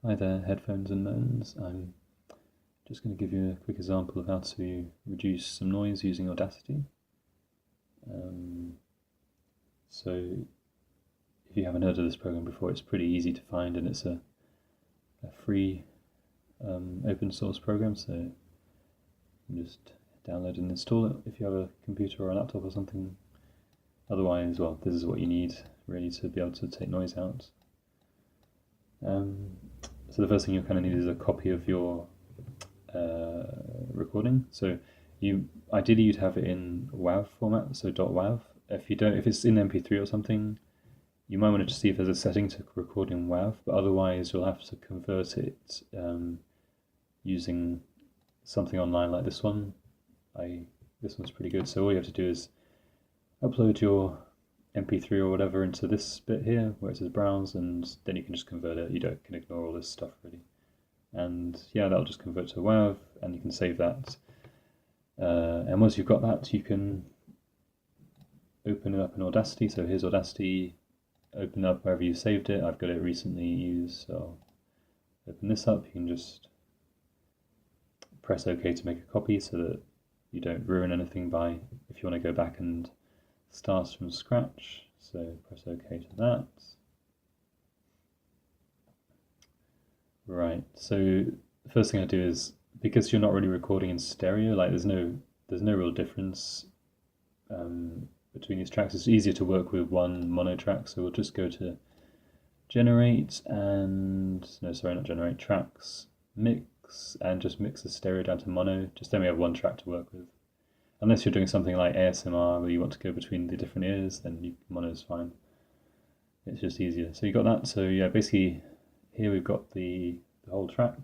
Hi there, headphones and moans. I'm just going to give you a quick example of how to reduce some noise using Audacity. So if you haven't heard of this program before, it's pretty easy to find, and it's a free open source program, so you can just download and install it if you have a computer or a laptop or something. Otherwise, well, this is what you need really to be able to take noise out. So the first thing you'll kind of need is a copy of your recording. So ideally you'd have it in WAV format, so .wav. If it's in MP3 or something, you might want to see if there's a setting to record in WAV, but otherwise you'll have to convert it using something online like this one. This one's pretty good. So all you have to do is upload your MP3 or whatever into this bit here where it says browse, and then you can just convert it. You can ignore all this stuff really. And yeah, that'll just convert to WAV, and you can save that. And once you've got that, you can open it up in Audacity. So here's Audacity. Open up wherever you saved it. I've got it recently used, so I'll open this up. You can just press OK to make a copy so that you don't ruin anything by, if you want to go back and start from scratch. So press OK to that. Right, so the first thing I do is, because you're not really recording in stereo, like there's no real difference between these tracks. It's easier to work with one mono track, so we'll just go to generate and, no, sorry, not generate, tracks, mix, and just mix the stereo down to mono. Just then we have one track to work with. Unless you're doing something like ASMR where you want to go between the different ears, then mono is fine. It's just easier. So you got that. So yeah, basically here we've got the whole track.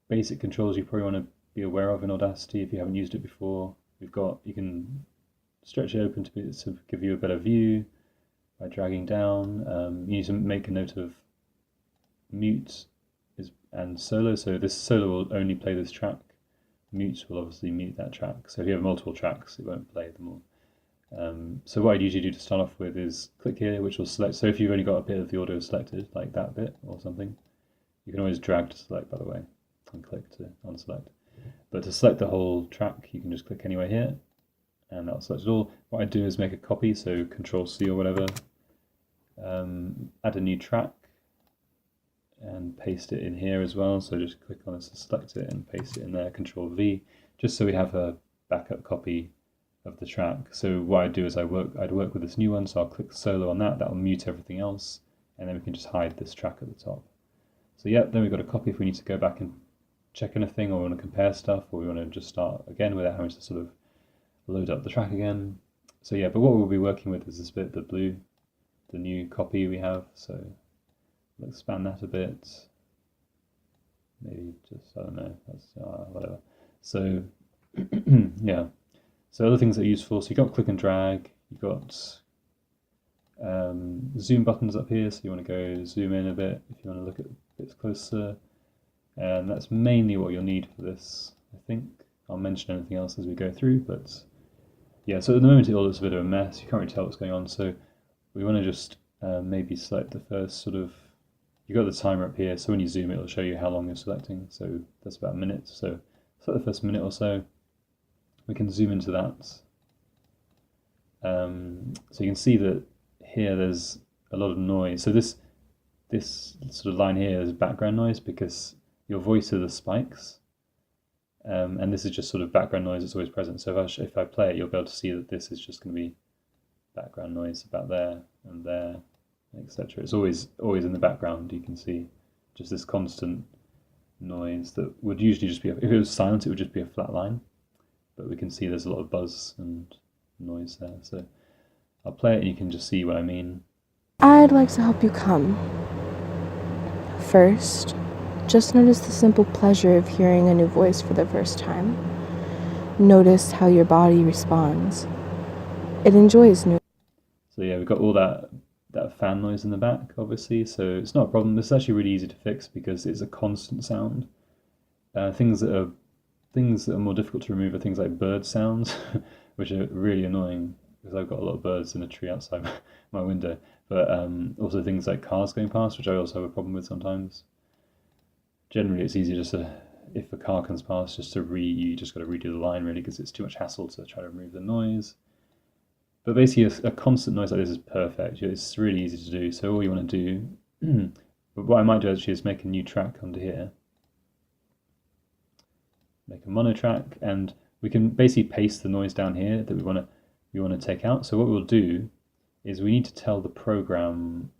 Basic controls you probably want to be aware of in Audacity if you haven't used it before. You can stretch it open to give you a better view by dragging down. You need to make a note of mute and solo. So this solo will only play this track. Mute will obviously mute that track. So if you have multiple tracks, it won't play them all. So what I'd usually do to start off with is click here, which will select. So if you've only got a bit of the audio selected, like that bit or something, you can always drag to select, by the way, and click to unselect. But to select the whole track, you can just click anywhere here, and that'll select it all. What I do is make a copy, so Control-C or whatever, add a new track, and paste it in here as well. So just click on this to select it and paste it in there, Control-V, just so we have a backup copy of the track. So what I'd do is I'd work with this new one, so I'll click solo on that, will mute everything else, and then we can just hide this track at the top. So yeah, then we've got a copy if we need to go back and check anything, or we want to compare stuff, or we want to just start again without having to sort of load up the track again. So yeah, but what we'll be working with is this bit, the blue, the new copy we have. So we'll expand that a bit. Maybe just, I don't know, that's whatever. So yeah. So other things that are useful, so you've got click and drag, you've got zoom buttons up here, so you want to go zoom in a bit if you want to look at bits closer, and that's mainly what you'll need for this, I think. I'll mention anything else as we go through, but yeah, so at the moment it all looks a bit of a mess, you can't really tell what's going on, so we want to just maybe select the first sort of, you've got the timer up here, so when you zoom it'll show you how long you're selecting, so that's about a minute, so select the first minute or so. We can zoom into that. So you can see that here there's a lot of noise. So this sort of line here is background noise because your voice are the spikes, and this is just sort of background noise that's always present. So if I play it, you'll be able to see that this is just going to be background noise about there and there, etc. It's always in the background. You can see just this constant noise that would usually just be, if it was silent, it would just be a flat line. But we can see there's a lot of buzz and noise there. So I'll play it and you can just see what I mean. I'd like to help you come. First, just notice the simple pleasure of hearing a new voice for the first time. Notice how your body responds. It enjoys new. So yeah, we've got all that fan noise in the back, obviously, so it's not a problem. This is actually really easy to fix because it's a constant sound. Things that are more difficult to remove are things like bird sounds, which are really annoying because I've got a lot of birds in a tree outside my window. but also things like cars going past, which I also have a problem with sometimes. Generally, it's easier just to, if a car comes past, you just got to redo the line really, because it's too much hassle to try to remove the noise. But basically, a constant noise like this is perfect. It's really easy to do. So all you want to do, but what I might do actually is make a new track under here, make a mono track, and we can basically paste the noise down here that we want to take out. So what we'll do is we need to tell the program,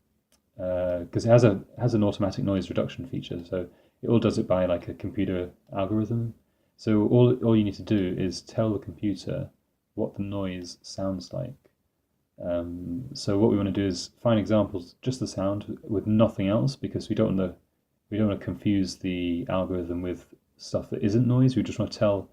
because it has an automatic noise reduction feature, so it all does it by like a computer algorithm. So all you need to do is tell the computer what the noise sounds like. So what we want to do is find examples, just the sound with nothing else, because we don't want to confuse the algorithm with stuff that isn't noise. We just want to tell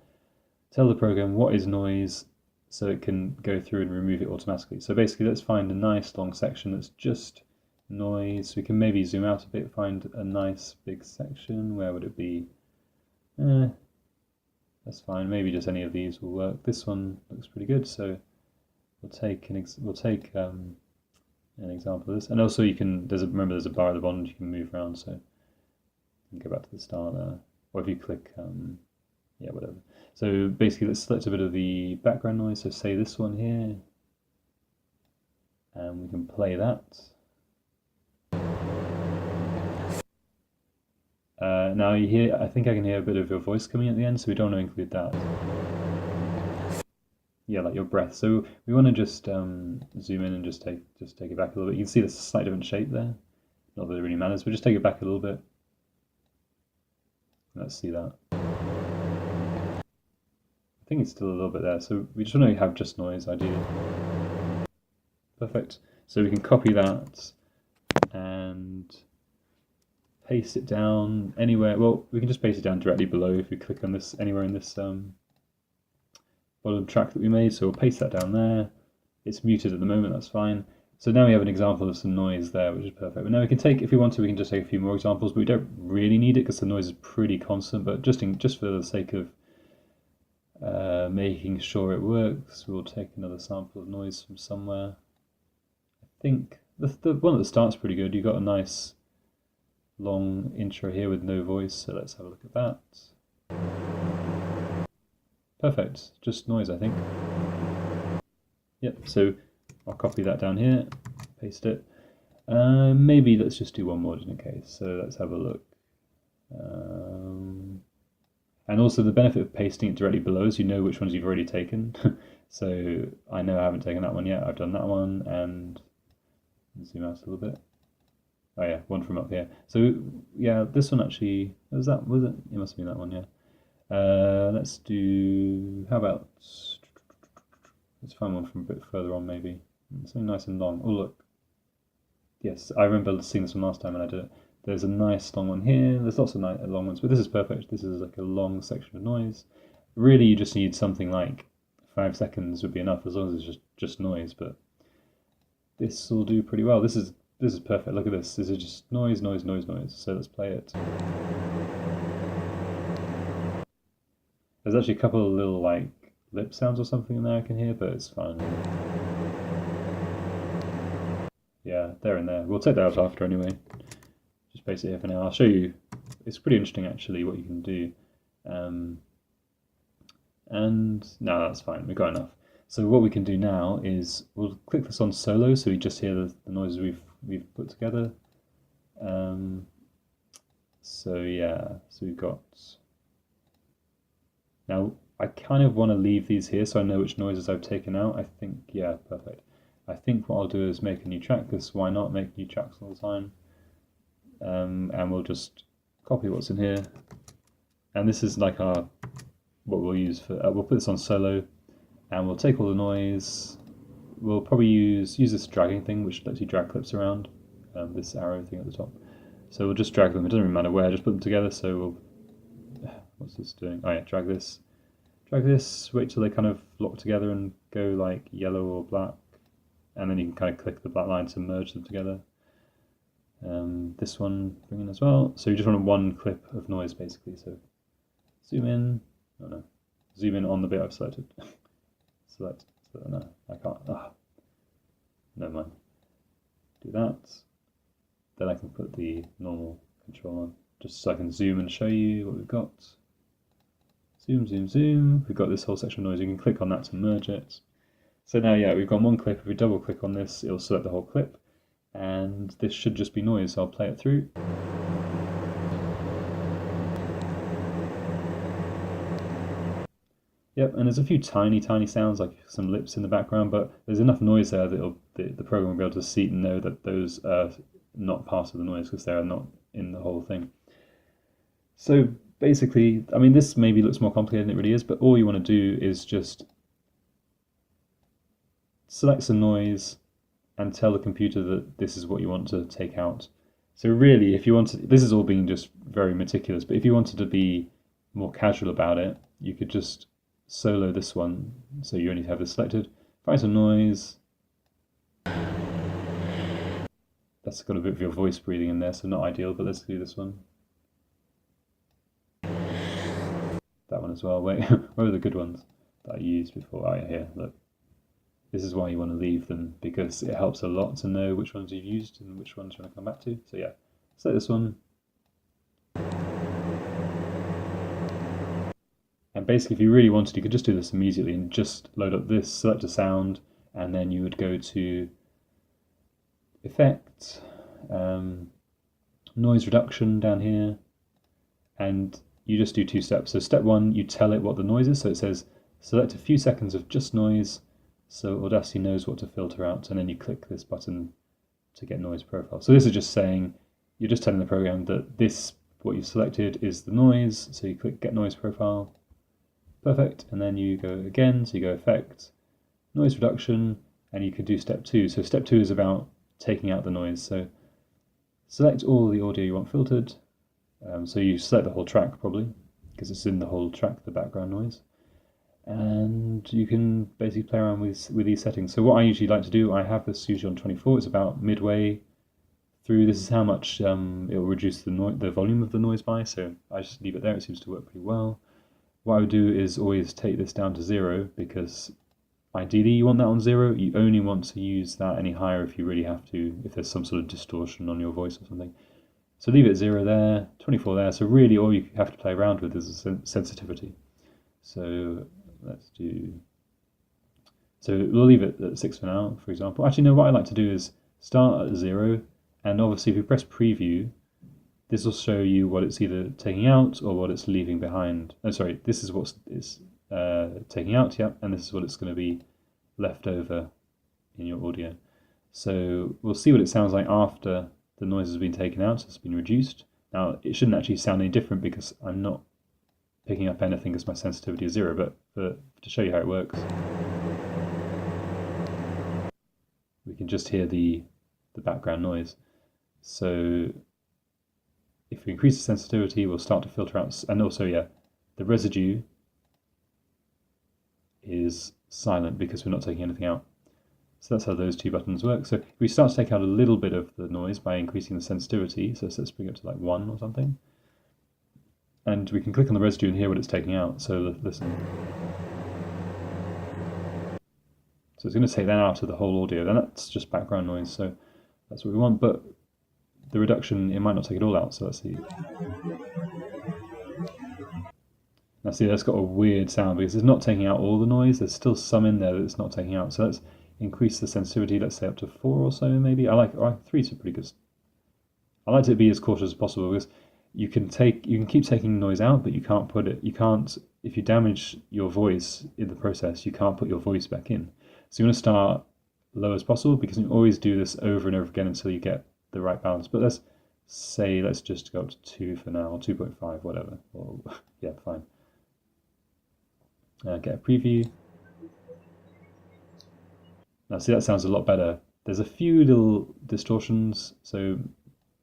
the program what is noise, so it can go through and remove it automatically. So basically, let's find a nice long section that's just noise. We can maybe zoom out a bit, find a nice big section. Where would it be? That's fine. Maybe just any of these will work. This one looks pretty good, so we'll take an example of this. And also, remember there's a bar at the bottom you can move around, so you can go back to the start there. Or if you click, yeah, whatever. So basically, let's select a bit of the background noise. So say this one here, and we can play that. Now you hear, I think I can hear a bit of your voice coming at the end, so we don't want to include that. Yeah, like your breath. So we want to just zoom in and just take it back a little bit. You can see there's a slightly different shape there. Not that it really matters, but just take it back a little bit. Let's see that. I think it's still a little bit there. So we just want to have just noise, ideally. Perfect. So we can copy that and paste it down anywhere. Well, we can just paste it down directly below if we click on this anywhere in this bottom track that we made. So we'll paste that down there. It's muted at the moment, that's fine. So now we have an example of some noise there, which is perfect. But now we can take, if we want to, we can just take a few more examples, but we don't really need it because the noise is pretty constant. But just for the sake of making sure it works, we'll take another sample of noise from somewhere. I think the one at the start's pretty good. You've got a nice long intro here with no voice, so let's have a look at that. Perfect, just noise, I think. Yep, so I'll copy that down here, paste it. Maybe let's just do one more just in case. So let's have a look. And also the benefit of pasting it directly below is you know which ones you've already taken. So I know I haven't taken that one yet. I've done that one, and zoom out a little bit. Oh yeah, one from up here. So yeah, this one actually, was it? It must have been that one, yeah. Let's do, how about, let's find one from a bit further on maybe. Something nice and long. Oh look. Yes, I remember seeing this one last time when I did it. There's a nice long one here. There's lots of long ones, but this is perfect. This is like a long section of noise. Really, you just need something like 5 seconds would be enough, as long as it's just noise, but this will do pretty well. This is perfect. Look at this. This is just noise, noise, noise, noise. So let's play it. There's actually a couple of little like lip sounds or something in there I can hear, but it's fine. Yeah, there and there. We'll take that out after anyway. Just paste it here for now. I'll show you. It's pretty interesting actually what you can do. And no, that's fine. We've got enough. So what we can do now is we'll click this on solo, so we just hear the noises we've put together. So yeah, so we've got. Now I kind of want to leave these here so I know which noises I've taken out. I think, yeah, perfect. I think what I'll do is make a new track, because why not make new tracks all the time? And we'll just copy what's in here. And this is like what we'll use for, we'll put this on solo, and we'll take all the noise. We'll probably use this dragging thing, which lets you drag clips around, this arrow thing at the top. So we'll just drag them, it doesn't really matter where, just put them together. So we'll, what's this doing? Oh yeah, drag this, wait till they kind of lock together and go like yellow or black, and then you can kind of click the black line to merge them together. This one bring in as well. So you just want one clip of noise basically. So zoom in, oh no, zoom in on the bit I've selected. Select, no, I can't, never mind. Do that. Then I can put the normal control on, just so I can zoom and show you what we've got. Zoom, zoom, zoom. We've got this whole section of noise. You can click on that to merge it. So now, yeah, we've got one clip. If we double click on this, it'll select the whole clip. And this should just be noise, so I'll play it through. Yep, and there's a few tiny, tiny sounds, like some lips in the background, but there's enough noise there that the program will be able to see and know that those are not part of the noise because they are not in the whole thing. So basically, I mean, this maybe looks more complicated than it really is, but all you want to do is just select some noise and tell the computer that this is what you want to take out. So really, if you want to, this is all being just very meticulous, but if you wanted to be more casual about it, you could just solo this one, so you only have this selected. Find some noise. That's got a bit of your voice breathing in there, so not ideal, but let's do this one. That one as well. Wait, where are the good ones that I used before? Oh yeah, here, look. This is why you want to leave them, because it helps a lot to know which ones you've used and which ones you want to come back to. So yeah, select this one. And basically, if you really wanted, you could just do this immediately and just load up this, select a sound, and then you would go to Effect, Noise Reduction down here, and you just do 2 steps. So step 1, you tell it what the noise is. So it says, select a few seconds of just noise, so Audacity knows what to filter out, and then you click this button to get noise profile. So this is just saying, you're just telling the program that this, what you've selected, is the noise, so you click Get Noise Profile. Perfect, and then you go again, so you go Effect, Noise Reduction, and you could do step 2. So step 2 is about taking out the noise. So select all the audio you want filtered. So you select the whole track probably, because it's in the whole track, the background noise. And you can basically play around with these settings. So what I usually like to do, I have this usually on 24, it's about midway through. This is how much it will reduce the volume of the noise by, so I just leave it there. It seems to work pretty well. What I would do is always take this down to 0, because ideally you want that on 0. You only want to use that any higher if you really have to, if there's some sort of distortion on your voice or something. So leave it 0 there, 24 there. So really all you have to play around with is the sensitivity. So let's do, so we'll leave it at 6 for now, for example. Actually, no, what I like to do is start at 0, and obviously if we press preview, this will show you what it's either taking out or what it's leaving behind. Oh, sorry, this is what it's taking out, yeah, and this is what it's going to be left over in your audio. So we'll see what it sounds like after the noise has been taken out, so it's been reduced. Now, it shouldn't actually sound any different because I'm not picking up anything because my sensitivity is 0, but to show you how it works, we can just hear the background noise. So if we increase the sensitivity, we'll start to filter out, and also, yeah, the residue is silent because we're not taking anything out. So that's how those 2 buttons work. So if we start to take out a little bit of the noise by increasing the sensitivity, so let's bring it to like 1 or something, and we can click on the residue and hear what it's taking out. So listen. So it's going to take that out of the whole audio, and that's just background noise, so that's what we want, but the reduction, it might not take it all out, so let's see. Now see, that's got a weird sound because it's not taking out all the noise, there's still some in there that it's not taking out, so let's increase the sensitivity, let's say up to 4 or so maybe. I like 3 is pretty good. I like to be as cautious as possible because you can keep taking noise out, but you can't, if you damage your voice in the process, you can't put your voice back in. So you want to start low as possible, because you always do this over and over again until you get the right balance. But let's just go up to 2 for now, or 2.5, whatever. Or, yeah, fine. Get a preview. Now see, that sounds a lot better. There's a few little distortions, so,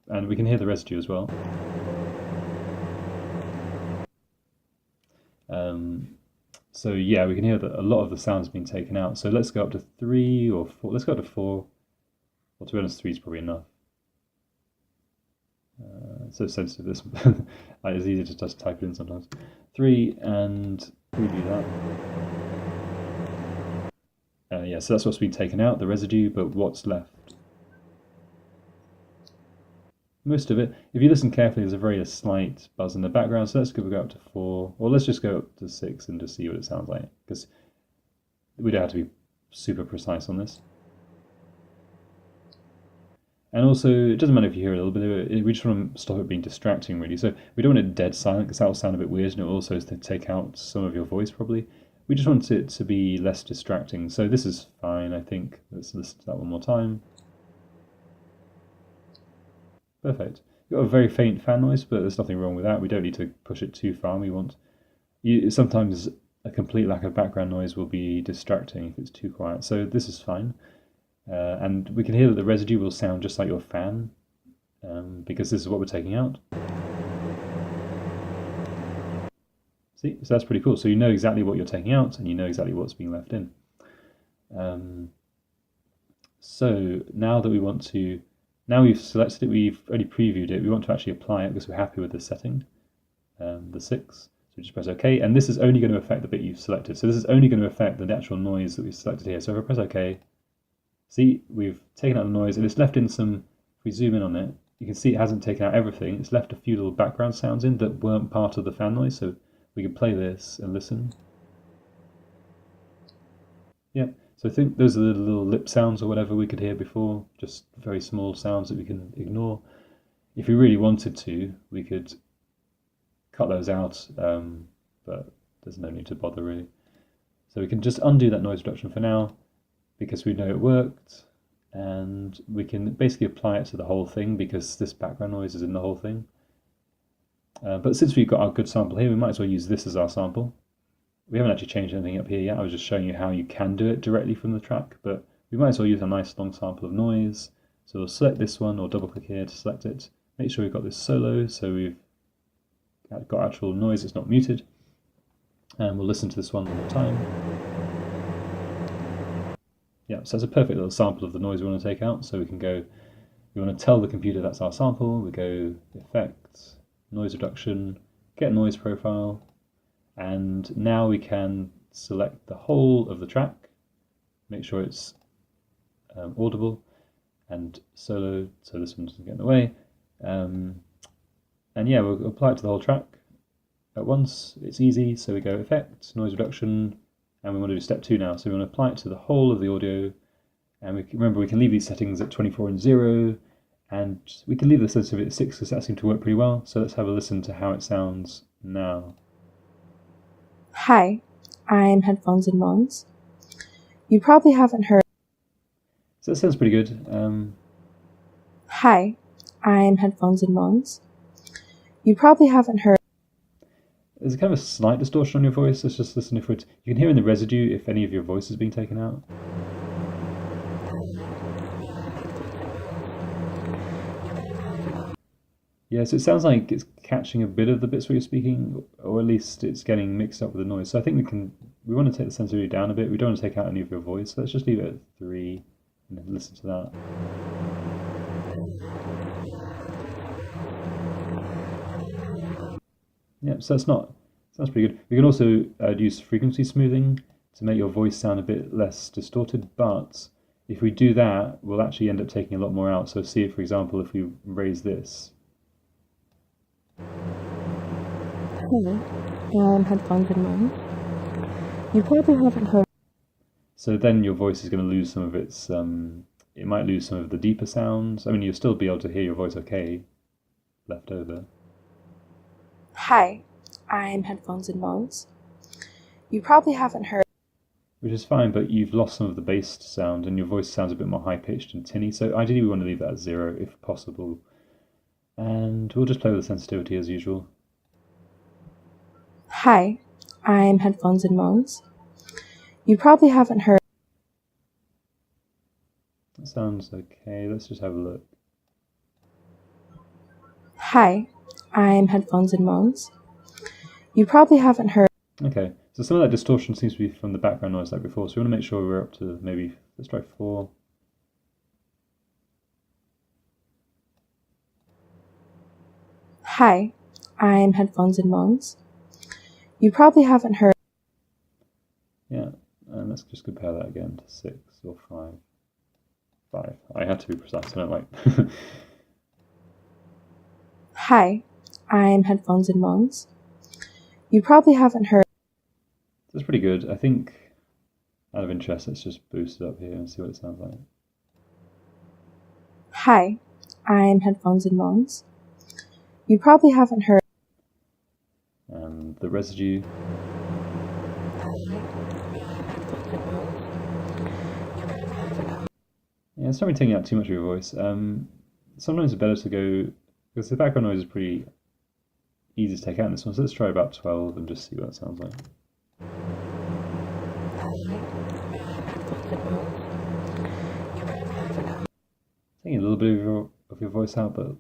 and we can hear the residue as well. So yeah, we can hear that a lot of the sound's been taken out. So let's go up to 3 or 4. Let's go up to 4. Well, to be honest, 3 is probably enough. So sensitive, this it's easy to just type it in sometimes. 3, and preview that. Yeah, so that's what's been taken out, the residue, but what's left? most of it. If you listen carefully, there's a very slight buzz in the background, so let's go up to 4, or let's just go up to 6 and just see what it sounds like, because we don't have to be super precise on this. And also, it doesn't matter if you hear a little bit of it, we just want to stop it being distracting, really. So we don't want it dead silent, because that will sound a bit weird, and it will also take out some of your voice, probably. We just want it to be less distracting. So this is fine, I think. Let's listen to that one more time. Perfect. You've got a very faint fan noise, but there's nothing wrong with that. We don't need to push it too far. Sometimes a complete lack of background noise will be distracting if it's too quiet. So this is fine. And we can hear that the residue will sound just like your fan, because this is what we're taking out. See, so that's pretty cool. So you know exactly what you're taking out, and you know exactly what's being left in. So now that now we've selected it, we've already previewed it, we want to actually apply it because we're happy with the setting, the 6. So we just press OK, and this is only going to affect the bit you've selected. So this is only going to affect the actual noise that we've selected here. So if I press OK, see, we've taken out the noise, and it's left in some, if we zoom in on it, you can see it hasn't taken out everything. It's left a few little background sounds in that weren't part of the fan noise, so we can play this and listen. Yeah, so I think those are the little lip sounds or whatever we could hear before, just very small sounds that we can ignore. If we really wanted to, we could cut those out, but there's no need to bother really. So we can just undo that noise reduction for now, because we know it worked, and we can basically apply it to the whole thing because this background noise is in the whole thing. But since we've got our good sample here, we might as well use this as our sample. We haven't actually changed anything up here yet. I was just showing you how you can do it directly from the track, but we might as well use a nice long sample of noise. So we'll select this one, or double click here to select it. Make sure we've got this solo, so we've got actual noise, it's not muted. And we'll listen to this one more time. Yeah, so that's a perfect little sample of the noise we want to take out. So we can go, we want to tell the computer that's our sample. We go Effects, Noise Reduction, Get Noise Profile, and now we can select the whole of the track, make sure it's audible and solo, so this one doesn't get in the way. And yeah, we'll apply it to the whole track at once. It's easy, so we go Effects, Noise Reduction, and we want to do step 2 now. So we want to apply it to the whole of the audio, and remember we can leave these settings at 24 and 0, and we can leave the sensitivity at 6 because that seemed to work pretty well. So let's have a listen to how it sounds now. Hi, I'm Headphones and Moans. You probably haven't heard. So that sounds pretty good. Hi, I'm Headphones and Moans. You probably haven't heard. There's kind of a slight distortion on your voice. Let's just listen if you can hear in the residue if any of your voice is being taken out. Yeah, so it sounds like it's catching a bit of the bits where you're speaking, or at least it's getting mixed up with the noise. So I think we want to take the sensitivity down a bit. We don't want to take out any of your voice. So let's just leave it at 3 and then listen to that. Yeah, so sounds pretty good. We can also use frequency smoothing to make your voice sound a bit less distorted, but if we do that, we'll actually end up taking a lot more out. So see, for example, if we raise this. Hello, I'm Headphones and Moans. You probably haven't heard. So then your voice is going to lose some of its, it might lose some of the deeper sounds. I mean, you'll still be able to hear your voice okay left over. Hi, I'm Headphones and Moans. You probably haven't heard. Which is fine, but you've lost some of the bass sound and your voice sounds a bit more high-pitched and tinny. So ideally we want to leave that at 0 if possible. And we'll just play with the sensitivity as usual. Hi, I'm Headphones and Moans. You probably haven't heard. That sounds okay. Let's just have a look. Hi, I'm Headphones and Moans. You probably haven't heard. Okay, so some of that distortion seems to be from the background noise like before, so we want to make sure we're up to maybe, let's try 4. Hi, I'm Headphones and Moans. You probably haven't heard. Yeah, and let's just compare that again to 6 or 5. 5. I had to be precise, I don't like. Hi, I'm Headphones and Moans. You probably haven't heard. That's pretty good. I think, out of interest, let's just boost it up here and see what it sounds like. Hi, I'm Headphones and Moans. You probably haven't heard. And the residue. Yeah, it's not really taking out too much of your voice. Sometimes it's better to go, because the background noise is pretty easy to take out in this one, so let's try about 12 and just see what it sounds like. Taking a little bit of your voice out, but...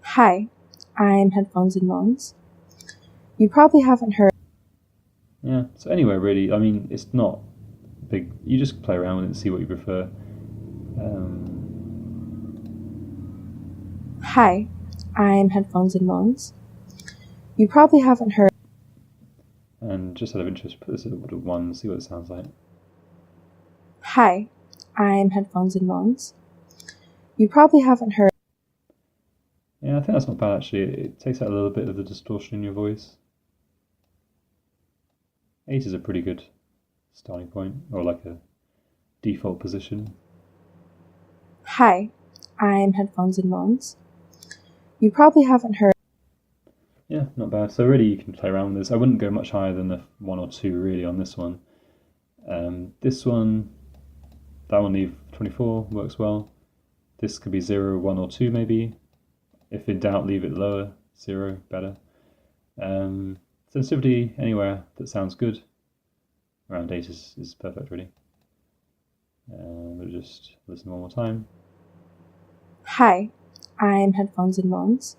Hi, I'm Headphones and Moans. You probably haven't heard. Yeah, so anyway, really, I mean, it's not big. You just play around with it and see what you prefer. Hi, I'm Headphones and Moans. You probably haven't heard. And just out of interest, put this at 1, see what it sounds like. Hi, I'm Headphones and Moans. You probably haven't heard. Yeah, I think that's not bad actually. It takes out a little bit of the distortion in your voice. 8 is a pretty good starting point, or like a default position. Hi, I'm Headphones and Moans. You probably haven't heard. Yeah, not bad. So really you can play around with this. I wouldn't go much higher than a 1 or 2 really on this one. This one, that one leave 24, works well. This could be 0, 1 or 2 maybe. If in doubt, leave it lower, 0, better. Sensitivity, anywhere that sounds good. Around 8 is perfect really. We'll just listen one more time. Hi, I'm Headphones and Moans.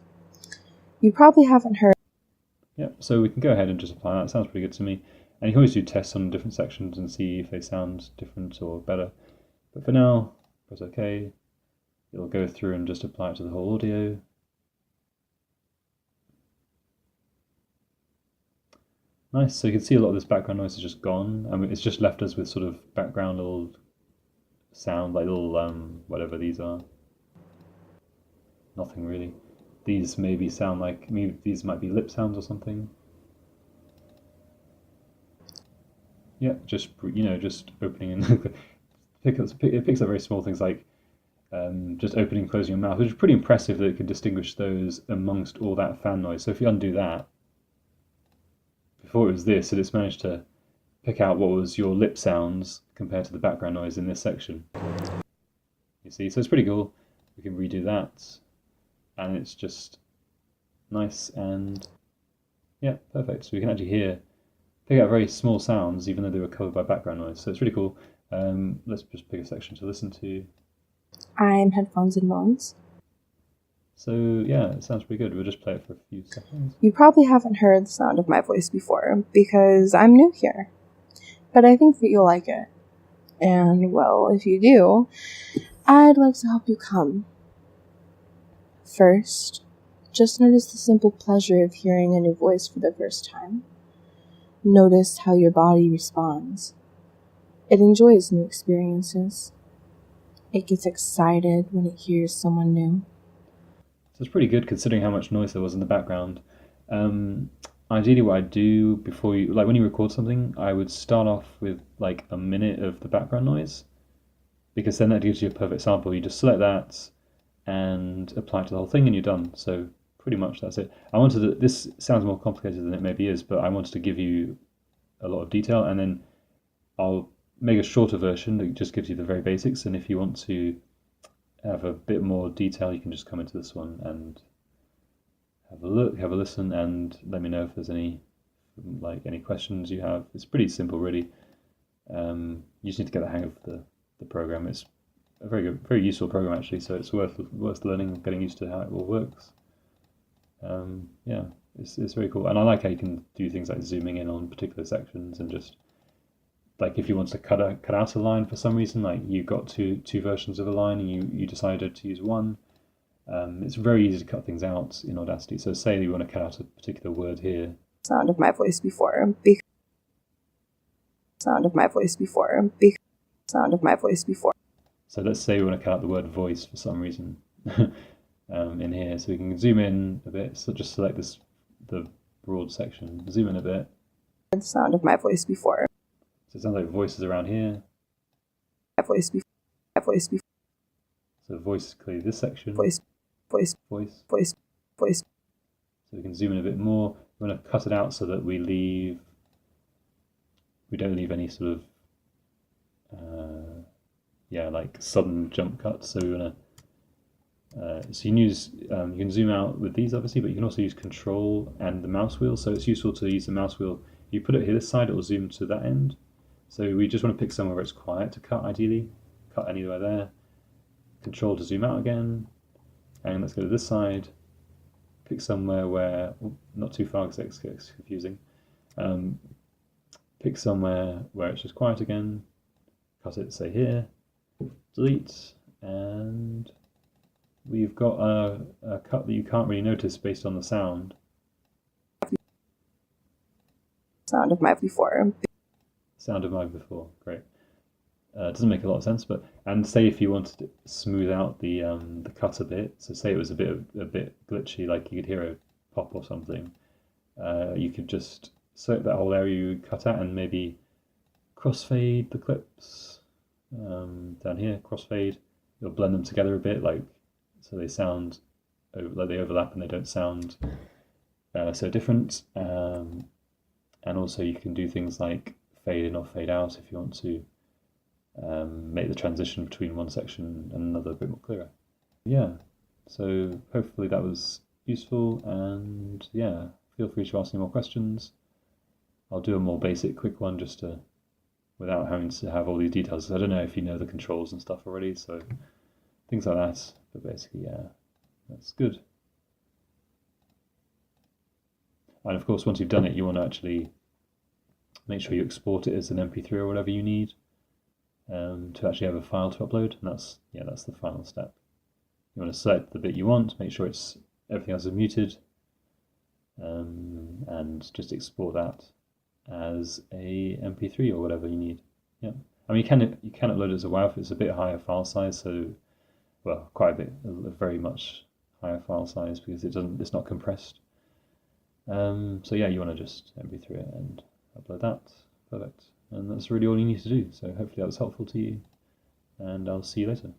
You probably haven't heard. Yeah, so we can go ahead and just apply that. It sounds pretty good to me. And you can always do tests on different sections and see if they sound different or better. But for now, press OK. It'll go through and just apply it to the whole audio. Nice, so you can see a lot of this background noise is just gone. I mean, it's just left us with sort of background little sound, like little, whatever these are. Nothing really. These maybe sound like, maybe these might be lip sounds or something. Yeah, just, just opening and it picks up very small things like just opening and closing your mouth, which is pretty impressive that it can distinguish those amongst all that fan noise. So if you undo that, before it was this, and it's managed to pick out what was your lip sounds compared to the background noise in this section. You see, so it's pretty cool. We can redo that, and it's just nice and yeah, perfect. So we can actually pick out very small sounds, even though they were covered by background noise. So it's really cool. Let's just pick a section to listen to. I'm Headphones and Moans. So yeah, it sounds pretty good. We'll just play it for a few seconds. You probably haven't heard the sound of my voice before because I'm new here, but I think that you'll like it. And well, if you do, I'd like to help you come. First, just notice the simple pleasure of hearing a new voice for the first time. Notice how your body responds. It enjoys new experiences. It gets excited when it hears someone new. So it's pretty good considering how much noise there was in the background. Ideally, what I do before you, like when you record something, I would start off with like a minute of the background noise, because then that gives you a perfect sample. You just select that and apply it to the whole thing, and you're done. So pretty much that's it. This sounds more complicated than it maybe is, but I wanted to give you a lot of detail, and then I'll make a shorter version that just gives you the very basics. And if you want to have a bit more detail, you can just come into this one and have a look, have a listen, and let me know if there's any questions you have. It's pretty simple, really. You just need to get the hang of the program. It's a very good, very useful program actually. So it's worth learning, getting used to how it all works. Yeah, it's very cool, and I like how you can do things like zooming in on particular sections and just like if you want to cut out a line for some reason, like you got two versions of a line and you decided to use one. It's very easy to cut things out in Audacity. So say you want to cut out a particular word here. Sound of my voice before. Sound of my voice before. Sound of my voice before. So let's say we want to cut out the word voice for some reason. in here. So we can zoom in a bit. So just select the broad section. Zoom in a bit. The sound of my voice before. So it sounds like voices around here. My voice before. My voice before. So voice is clearly this section. Voice. Voice. Voice. Voice. Voice. So we can zoom in a bit more. We want to cut it out so that we don't leave any sort of like sudden jump cuts. So we want to so you can zoom out with these obviously, but you can also use Control and the mouse wheel. So it's useful to use the mouse wheel. If you put it here this side, it will zoom to that end. So we just want to pick somewhere where it's quiet to cut. Ideally, cut anywhere there. Control to zoom out again, and let's go to this side. Pick somewhere where not too far because it gets confusing. Pick somewhere where it's just quiet again. Cut it, say here. Delete, and we've got a cut that you can't really notice based on the sound. Sound of my before. Sound of my before, great. It doesn't make a lot of sense, but and say if you wanted to smooth out the cut a bit, so say it was a bit glitchy, like you could hear a pop or something, you could just select that whole area you cut out and maybe crossfade the clips down here. Crossfade, you'll blend them together a bit, like so they sound like they overlap and they don't sound so different. And also you can do things like fade in or fade out if you want to make the transition between one section and another a bit more clearer. Yeah, so hopefully that was useful, and yeah, feel free to ask me more questions. I'll do a more basic quick one just to without having to have all these details. I don't know if you know the controls and stuff already, so things like that, but basically yeah, that's good. And of course, once you've done it, you want to actually make sure you export it as an MP3 or whatever you need to actually have a file to upload. And that's the final step. You want to select the bit you want, make sure everything else is muted, and just export that as a MP3 or whatever you need. Yeah, I mean you can upload it as a WAV. It's a bit higher file size, so quite a bit, a very much higher file size because it's not compressed. So yeah, you want to just MP3 it and upload that. Perfect. And that's really all you need to do. So hopefully that was helpful to you, and I'll see you later.